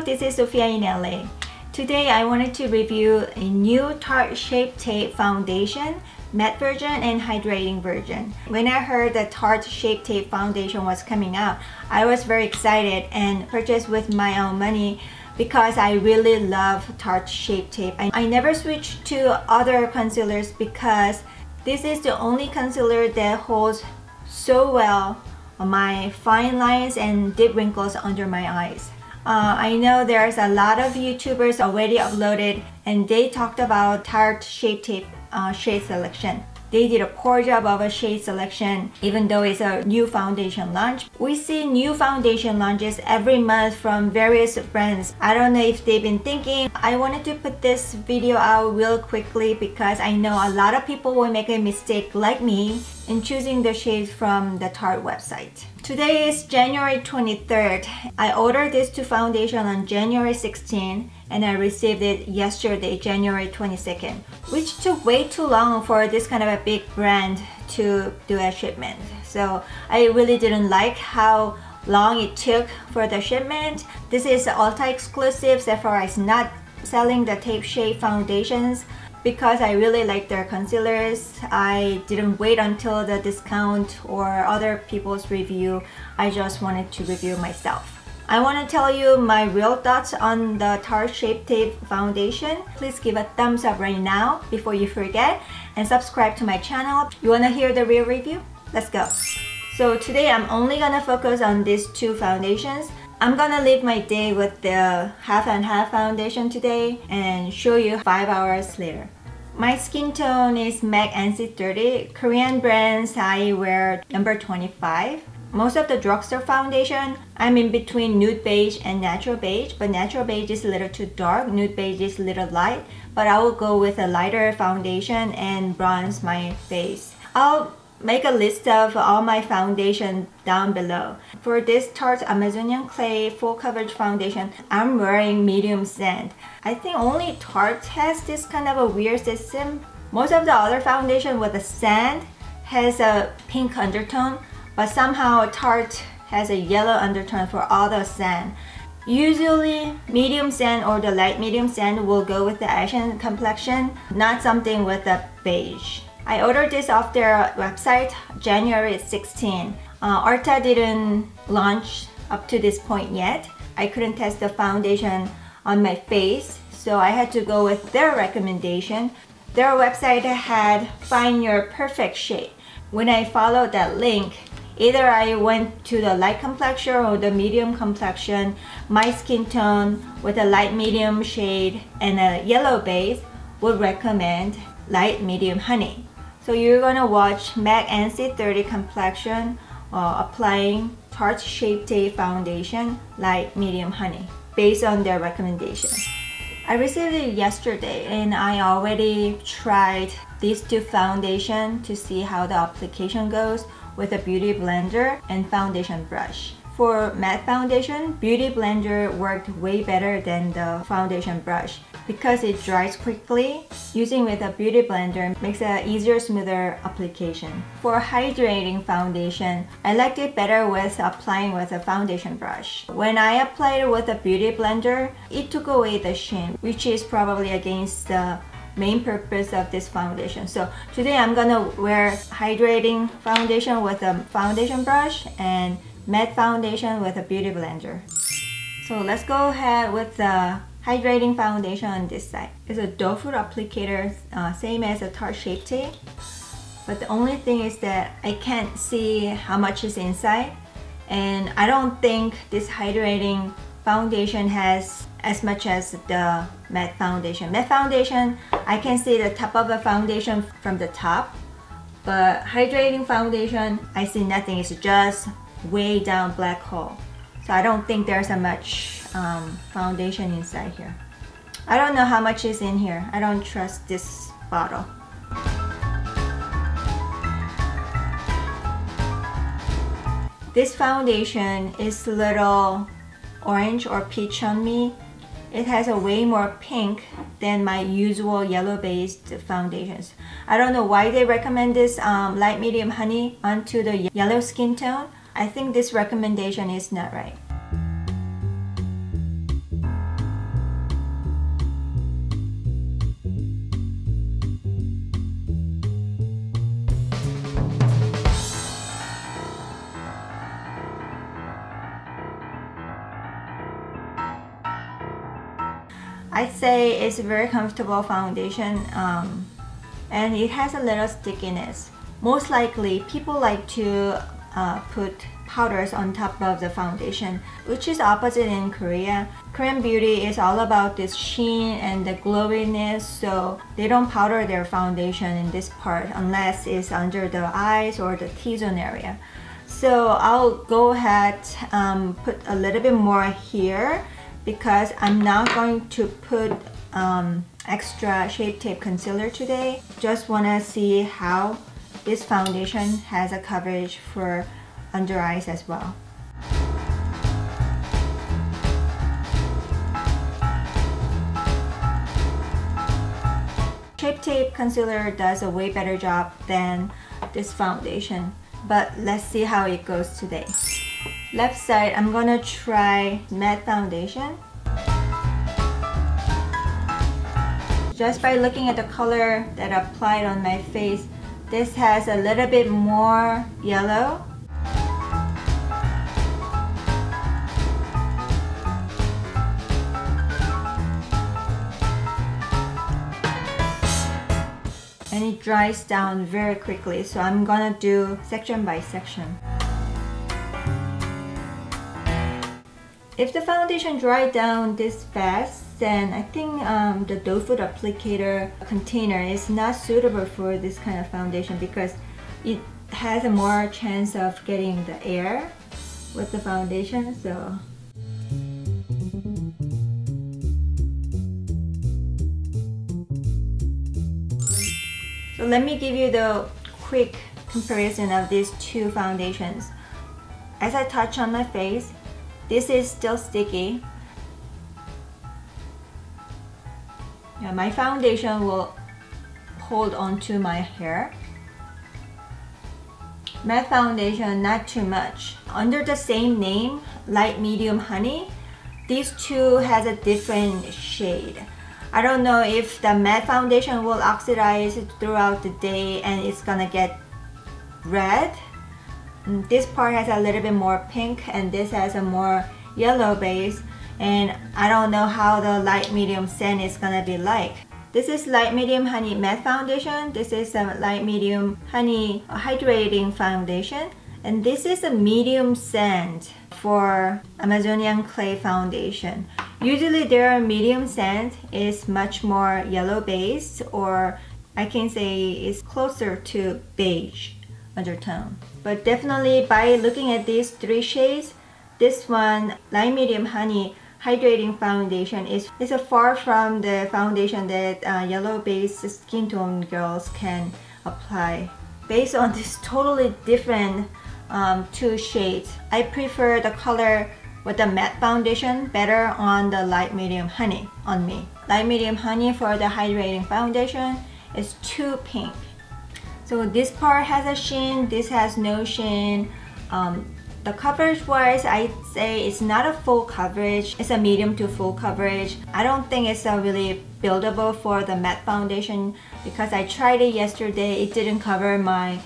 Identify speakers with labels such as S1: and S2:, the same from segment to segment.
S1: this is Sophia in LA. Today I wanted to review a new Tarte Shape Tape Foundation, matte version and hydrating version. When I heard that Tarte Shape Tape Foundation was coming out, I was very excited and purchased with my own money because I really love Tarte Shape Tape. I never switched to other concealers because this is the only concealer that holds so well my fine lines and deep wrinkles under my eyes. I know there's a lot of YouTubers already uploaded and they talked about Tarte Shape Tape shade selection. They did a poor job of a shade selection even though it's a new foundation launch. We see new foundation launches every month from various brands. I don't know if they've been thinking. I wanted to put this video out real quickly because I know a lot of people will make a mistake like me in choosing the shades from the Tarte website. Today is January 23rd. I ordered this two foundation on January 16th and I received it yesterday, January 22nd, which took way too long for this kind of a big brand to do a shipment. So I really didn't like how long it took for the shipment. This is Ulta exclusive. Sephora is not selling the tape shade foundations. Because I really like their concealers, I didn't wait until the discount or other people's review. I just wanted to review myself. I want to tell you my real thoughts on the Tarte Shape Tape Foundation. Please give a thumbs up right now before you forget and subscribe to my channel. You want to hear the real review? Let's go. So today I'm only gonna focus on these two foundations. I'm gonna live my day with the half and half foundation today and show you 5 hours later. My skin tone is MAC NC30. Korean brands I wear number 25. Most of the drugstore foundation, I'm in between nude beige and natural beige, but natural beige is a little too dark, nude beige is a little light, but I will go with a lighter foundation and bronze my face. I'll make a list of all my foundation down below. For this Tarte Amazonian Clay Full Coverage Foundation, I'm wearing medium sand. I think only Tarte has this kind of a weird system. Most of the other foundation with the sand has a pink undertone, but somehow Tarte has a yellow undertone for all the sand. Usually medium sand or the light medium sand will go with the Asian complexion, not something with a beige. I ordered this off their website January 16. Ulta didn't launch up to this point yet. I couldn't test the foundation on my face, so I had to go with their recommendation. Their website had find your perfect shade. When I followed that link, either I went to the light complexion or the medium complexion. My skin tone with a light medium shade and a yellow base would recommend light medium honey. So you're gonna watch MAC NC30 complexion applying Tarte Shape Tape Foundation light medium honey based on their recommendation. I received it yesterday and I already tried these two foundation to see how the application goes with a beauty blender and foundation brush. For matte foundation, beauty blender worked way better than the foundation brush because it dries quickly. Using with a beauty blender makes an easier, smoother application. For hydrating foundation, I liked it better with applying with a foundation brush. When I applied it with a beauty blender, it took away the sheen, which is probably against the main purpose of this foundation. So today I'm gonna wear hydrating foundation with a foundation brush and matte foundation with a beauty blender. So let's go ahead with the hydrating foundation on this side. It's a doe foot applicator, same as a Tarte Shape Tape. But the only thing is that I can't see how much is inside. And I don't think this hydrating foundation has as much as the matte foundation. Matte foundation, I can see the top of the foundation from the top. But hydrating foundation, I see nothing. It's just way down black hole. So I don't think there's a much foundation inside here. I don't know how much is in here. I don't trust this bottle. This foundation is a little orange or peach on me. It has a way more pink than my usual yellow based foundations. I don't know why they recommend this light medium honey onto the yellow skin tone. I think this recommendation is not right. I'd say it's a very comfortable foundation, and it has a little stickiness. Most likely, people like to put powders on top of the foundation, which is opposite in Korea. Korean beauty is all about this sheen and the glowiness, so they don't powder their foundation in this part unless it's under the eyes or the T-zone area. So I'll go ahead put a little bit more here because I'm not going to put extra Shape Tape concealer today. Just want to see how this foundation has a coverage for under eyes as well. Shape Tape concealer does a way better job than this foundation, but let's see how it goes today. Left side, I'm gonna try matte foundation. Just by looking at the color that I applied on my face, this has a little bit more yellow. And it dries down very quickly, so I'm gonna do section by section. If the foundation dried down this fast, then I think the doe foot applicator container is not suitable for this kind of foundation because it has a more chance of getting the air with the foundation. So let me give you the quick comparison of these two foundations. As I touch on my face, this is still sticky. Yeah, my foundation will hold on to my hair. Matte foundation, not too much. Under the same name, light medium honey, these two has a different shade. I don't know if the matte foundation will oxidize throughout the day and it's gonna get red. This part has a little bit more pink and this has a more yellow base, and I don't know how the light medium scent is gonna be like. This is light medium honey matte foundation. This is a light medium honey hydrating foundation, and this is a medium scent for Amazonian clay foundation. Usually their medium scent is much more yellow based, or I can say it's closer to beige undertone. But definitely by looking at these three shades, this one, light medium honey hydrating foundation, is far from the foundation that yellow based skin tone girls can apply. Based on this totally different two shades, I prefer the color with the matte foundation better on the light medium honey on me. Light medium honey for the hydrating foundation is too pink. So this part has a sheen, this has no sheen. The coverage wise, I'd say it's not a full coverage, it's a medium to full coverage. I don't think it's really buildable for the matte foundation because I tried it yesterday. It didn't cover my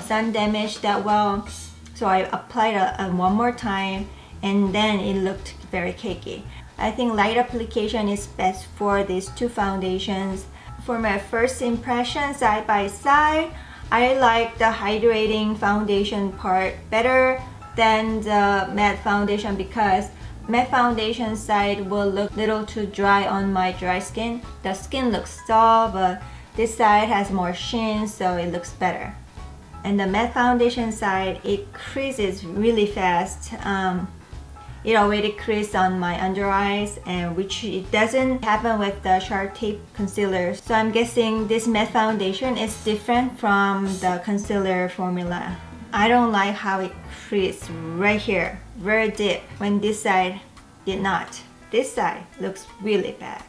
S1: sun damage that well, so I applied it one more time and then it looked very cakey. I think light application is best for these two foundations. For my first impression side by side, I like the hydrating foundation part better than the matte foundation because matte foundation side will look little too dry on my dry skin. The skin looks soft, but this side has more sheen, so it looks better. And the matte foundation side, it creases really fast. It already creased on my under eyes, and which it doesn't happen with the Shape Tape concealer. So I'm guessing this matte foundation is different from the concealer formula. I don't like how it creased right here, very deep, when this side did not. This side looks really bad.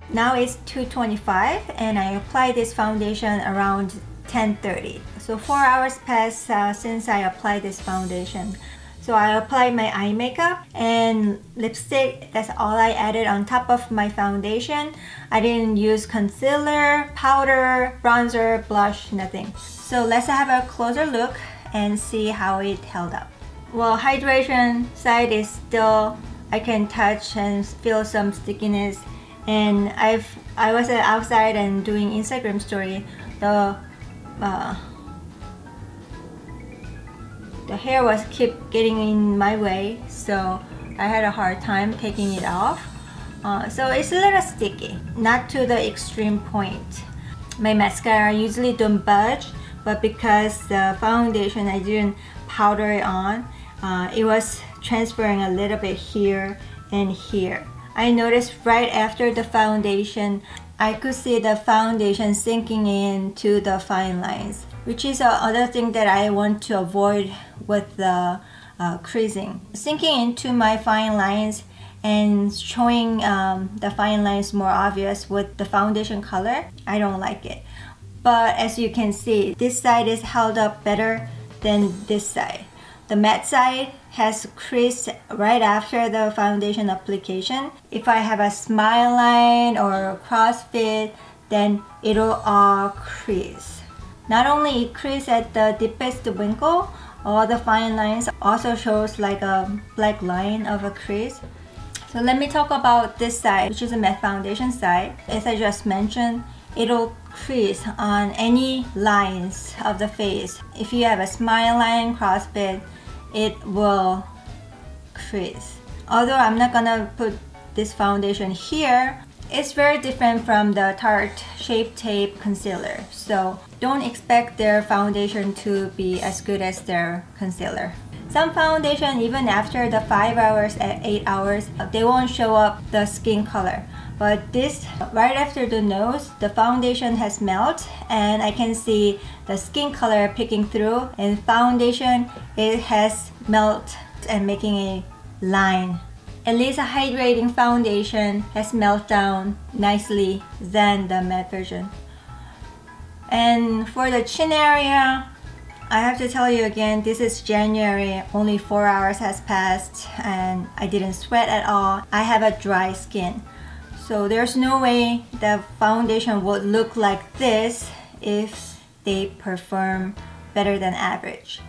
S1: Now it's 2:25 and I applied this foundation around 10:30. So 4 hours passed since I applied this foundation. So I applied my eye makeup and lipstick. That's all I added on top of my foundation. I didn't use concealer, powder, bronzer, blush, nothing. So let's have a closer look and see how it held up. Well, hydration side is still I can touch and feel some stickiness. And I was outside and doing Instagram story. The hair was keep getting in my way, so I had a hard time taking it off. So it's a little sticky, not to the extreme point. My mascara usually don't budge, but because the foundation I didn't powder it on, it was transferring a little bit here and here. I noticed right after the foundation, I could see the foundation sinking into the fine lines, which is another thing that I want to avoid with the creasing. Sinking into my fine lines and showing the fine lines more obvious with the foundation color, I don't like it. But as you can see, this side is held up better than this side. The matte side has creased right after the foundation application. If I have a smile line or crossfit, then it'll all crease. Not only it creases at the deepest wrinkle, all the fine lines also shows like a black line of a crease. So let me talk about this side, which is a matte foundation side. As I just mentioned, it'll crease on any lines of the face. If you have a smile line, crossfit, it will crease. Although I'm not gonna put this foundation here, it's very different from the Tarte Shape Tape concealer. So don't expect their foundation to be as good as their concealer. Some foundation, even after the 5 hours and 8 hours, they won't show up the skin color. But this, right after the nose, the foundation has melted and I can see the skin color picking through. And foundation, it has melted and making a line. At least a hydrating foundation has melted down nicely than the matte version. And for the chin area, I have to tell you again, this is January, only 4 hours has passed and I didn't sweat at all. I have a dry skin. So there's no way the foundation would look like this if they perform better than average.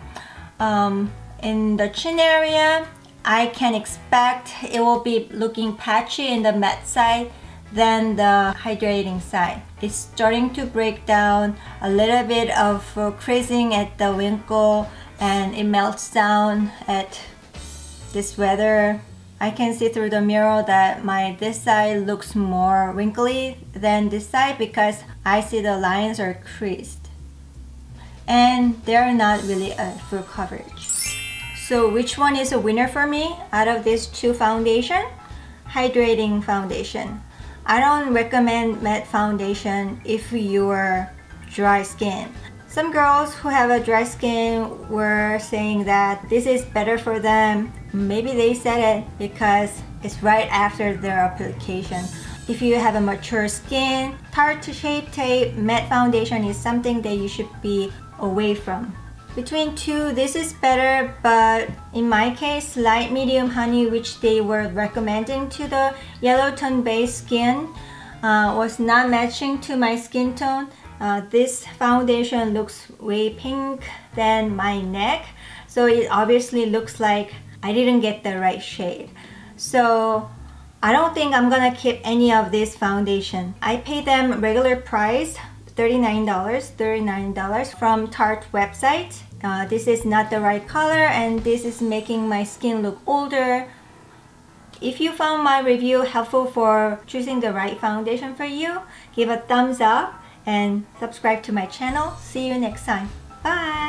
S1: In the chin area, I can expect it will be looking patchy in the matte side than the hydrating side. It's starting to break down, a little bit of creasing at the wrinkle, and it melts down at this weather. I can see through the mirror that this side looks more wrinkly than this side because I see the lines are creased. And they're not really a full coverage. So which one is a winner for me out of these two foundation? Hydrating foundation. I don't recommend matte foundation if you're dry skin. Some girls who have a dry skin were saying that this is better for them. Maybe they said it because it's right after their application. If you have a mature skin, Tarte Shape Tape Matte Foundation is something that you should be away from. Between two, this is better, but in my case, light medium honey, which they were recommending to the yellow tone based skin, was not matching to my skin tone. This foundation looks way pink than my neck, so it obviously looks like I didn't get the right shade. So I don't think I'm gonna keep any of this foundation. I paid them regular price, $39 from Tarte website. This is not the right color and this is making my skin look older. If you found my review helpful for choosing the right foundation for you, give a thumbs up and subscribe to my channel. See you next time. Bye!